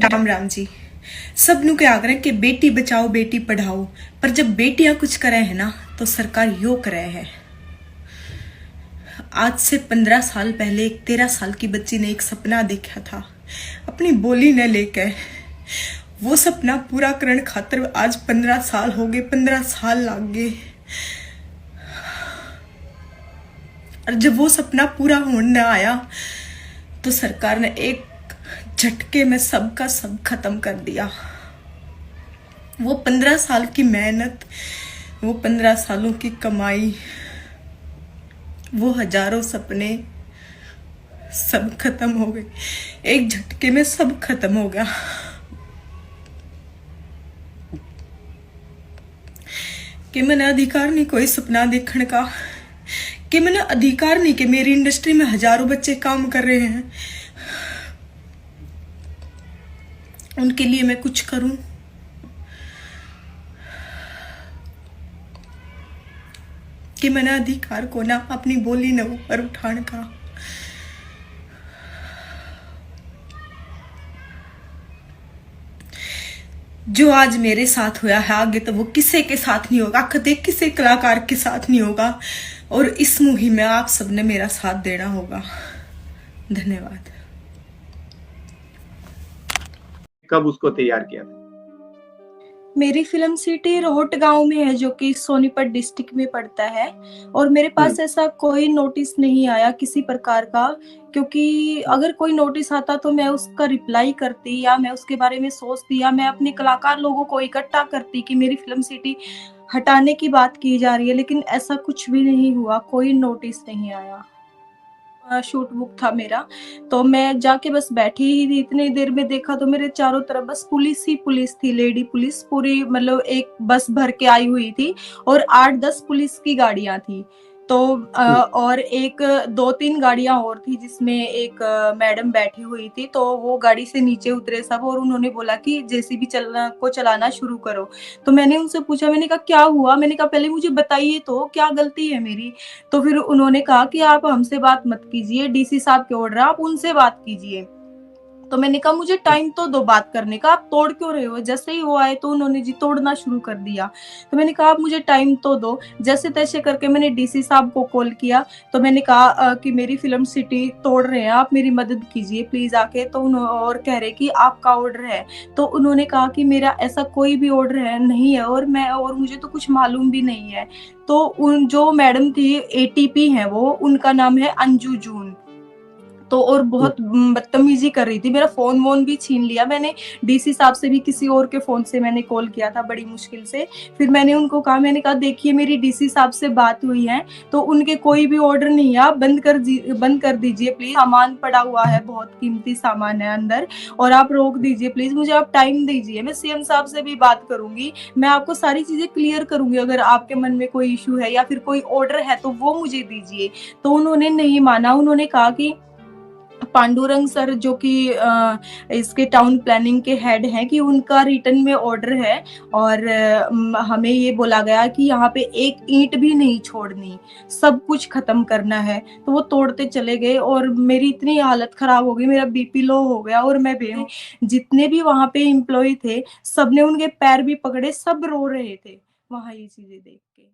राम राम जी। सब नु के आग्रह कि बेटी बचाओ बेटी पढ़ाओ, पर जब बेटियां कुछ करे है ना तो सरकार यो करे है। आज से 15 साल पहले एक 13 साल की बच्ची ने एक सपना देखा था अपनी बोली ने लेके। वो सपना पूरा करने खातिर आज 15 साल हो गए, 15 साल लग गए। और जब वो सपना पूरा होने आया तो सरकार ने एक झटके में सबका सब खत्म कर दिया। वो 15 साल की मेहनत, वो 15 सालों की कमाई, वो हजारों सपने सब खत्म हो गए। एक झटके में सब खत्म हो गया। कि मैंने अधिकार नहीं कोई सपना देखने का, कि मैंने अधिकार नहीं कि मेरी इंडस्ट्री में हजारों बच्चे काम कर रहे हैं, उनके लिए मैं कुछ करूं। कि मैंने अधिकार को ना अपनी बोली न ऊपर उठाने का। जो आज मेरे साथ हुआ है आगे तो वो किसी के साथ नहीं होगा, कदे किसी कलाकार के साथ नहीं होगा। और इस मुहिम में आप सबने मेरा साथ देना होगा। धन्यवाद। कब उसको तैयार किया था? मेरी फिल्म सिटी रोहट गांव में है, जो कि सोनीपत डिस्ट्रिक्ट में पड़ता है। और मेरे पास ऐसा कोई नोटिस नहीं आया किसी प्रकार का, क्योंकि अगर कोई नोटिस आता तो मैं उसका रिप्लाई करती, या मैं उसके बारे में सोचती, या मैं अपने कलाकार लोगों को इकट्ठा करती कि मेरी फिल्म सिटी हटाने की बात की जा रही है। लेकिन ऐसा कुछ भी नहीं हुआ, कोई नोटिस नहीं आया। शूट बुक था मेरा, तो मैं जाके बस बैठी ही थी। इतनी देर में देखा तो मेरे चारों तरफ बस पुलिस ही पुलिस थी, लेडी पुलिस पूरी, मतलब एक बस भर के आई हुई थी। और 8-10 पुलिस की गाड़ियां थी। तो और एक 2-3 गाड़ियां और थी जिसमें एक मैडम बैठी हुई थी। तो वो गाड़ी से नीचे उतरे सब, और उन्होंने बोला कि जेसीबी चलाना शुरू करो। तो मैंने उनसे पूछा, मैंने कहा क्या हुआ, मैंने कहा पहले मुझे बताइए तो क्या गलती है मेरी। तो फिर उन्होंने कहा कि आप हमसे बात मत कीजिए, डीसी साहब के ऑर्डर, आप उनसे बात कीजिए। तो मैंने कहा मुझे टाइम तो दो बात करने का, आप तोड़ क्यों रहे हो। जैसे ही वो आए तो उन्होंने जी तोड़ना शुरू कर दिया। तो मैंने कहा आप मुझे टाइम तो दो। जैसे तैसे करके मैंने डीसी साहब को कॉल किया। तो मैंने कहा कि मेरी फिल्म सिटी तोड़ रहे हैं, आप मेरी मदद कीजिए प्लीज आके। तो और कह रहे कि आपका ऑर्डर है। तो उन्होंने कहा कि मेरा ऐसा कोई भी ऑर्डर है नहीं है, और मुझे तो कुछ मालूम भी नहीं है। तो उन जो मैडम थी एटीपी है वो, उनका नाम है अंजू जून। तो और बहुत बदतमीजी कर रही थी, मेरा फोन वोन भी छीन लिया। मैंने डीसी साहब से भी किसी और के फोन से मैंने कॉल किया था बड़ी मुश्किल से। फिर मैंने उनको कहा, मैंने कहा देखिए मेरी डीसी साहब से बात हुई है, तो उनके कोई भी ऑर्डर नहीं है, आप बंद कर दीजिए प्लीज। सामान पड़ा हुआ है, बहुत कीमती सामान है अंदर, और आप रोक दीजिए प्लीज, मुझे आप टाइम दीजिए। मैं सीएम साहब से भी बात करूंगी, मैं आपको सारी चीजें क्लियर करूंगी। अगर आपके मन में कोई इशू है या फिर कोई ऑर्डर है तो वो मुझे दीजिए। तो उन्होंने नहीं माना। उन्होंने कहा कि पांडुरंग सर, जो कि इसके टाउन प्लानिंग के हेड हैं, कि उनका रिटर्न में ऑर्डर है, और हमें ये बोला गया कि यहाँ पे एक ईंट भी नहीं छोड़नी, सब कुछ खत्म करना है। तो वो तोड़ते चले गए और मेरी इतनी हालत खराब हो गई, मेरा बीपी लो हो गया। और मैं जितने भी वहां पे एम्प्लॉय थे, सबने उनके पैर भी पकड़े, सब रो रहे थे वहां ये चीजें देख के।